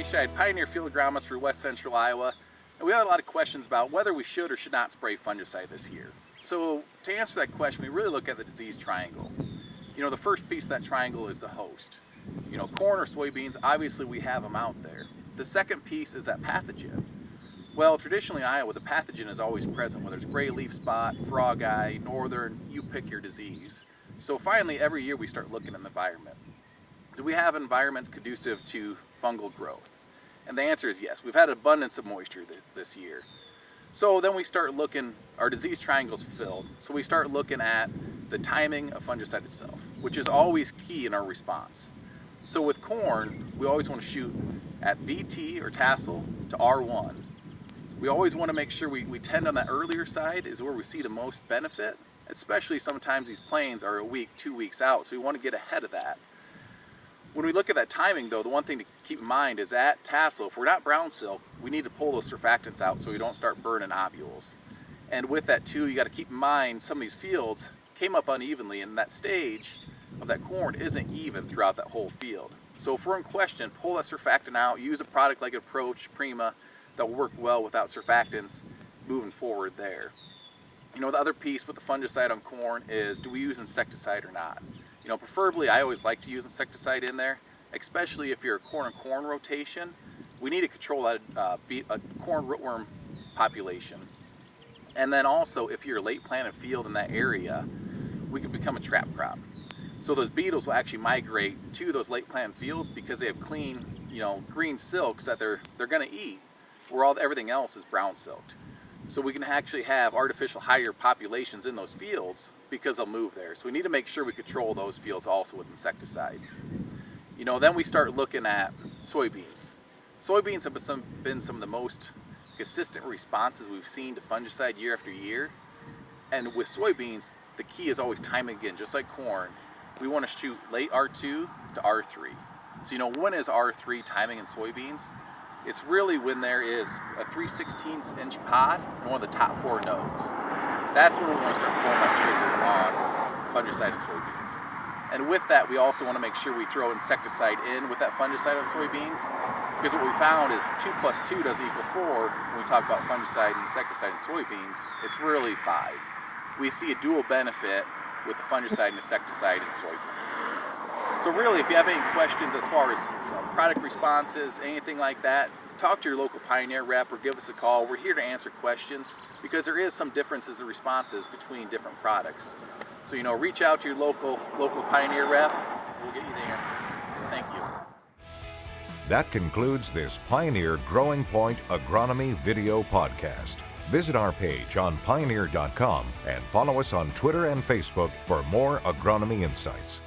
Eischeid, Pioneer Field Agronomist for West Central Iowa, and we had a lot of questions about whether we should or should not spray fungicide this year. So to answer that question, we really look at the disease triangle. The first piece of that triangle is the host. Corn or soybeans, obviously we have them out there. The second piece is that pathogen. Well, traditionally in Iowa, the pathogen is always present, whether it's gray leaf spot, frog eye, northern, you pick your disease. So finally, every year we start looking at the environment. Do we have environments conducive to fungal growth? And the answer is yes. We've had abundance of moisture this year. So then we start looking, our disease triangle's filled, so we start looking at the timing of fungicide itself, which is always key in our response. So with corn, we always want to shoot at VT or tassel to R1. We always want to make sure we tend on that earlier side is where we see the most benefit, especially sometimes these planes are a week, 2 weeks out, so we want to get ahead of that. When we look at that timing though, the one thing to keep in mind is at tassel, if we're not brown silk, we need to pull those surfactants out so we don't start burning ovules. And with that too, you got to keep in mind some of these fields came up unevenly, and that stage of that corn isn't even throughout that whole field. So if we're in question, pull that surfactant out, use a product like Approach, Prima, that will work well without surfactants moving forward there. The other piece with the fungicide on corn is, do we use insecticide or not? Preferably I always like to use insecticide in there, especially if you're a corn and corn rotation. We need to control that corn rootworm population. And then also, if you're a late planted field in that area, we could become a trap crop. So those beetles will actually migrate to those late planted fields because they have clean, green silks that they're going to eat, where everything else is brown silked. So we can actually have artificial higher populations in those fields because they'll move there. So we need to make sure we control those fields also with insecticide. Then we start looking at soybeans. Soybeans have been some of the most consistent responses we've seen to fungicide year after year. And with soybeans, the key is always timing again, just like corn. We want to shoot late R2 to R3. So when is R3 timing in soybeans? It's really when there is a 3/16 inch pod in one of the top 4 nodes. That's when we want to start pulling that trigger on fungicide and soybeans. And with that, we also want to make sure we throw insecticide in with that fungicide on soybeans, because what we found is 2 + 2 doesn't equal 4 when we talk about fungicide and insecticide in soybeans. It's really 5. We see a dual benefit with the fungicide and insecticide in soybeans. So really, if you have any questions as far as product responses, anything like that, talk to your local Pioneer rep or give us a call. We're here to answer questions because there is some differences in responses between different products. So reach out to your local Pioneer rep. We'll get you the answers. Thank you. That concludes this Pioneer Growing Point Agronomy video podcast. Visit our page on pioneer.com and follow us on Twitter and Facebook for more agronomy insights.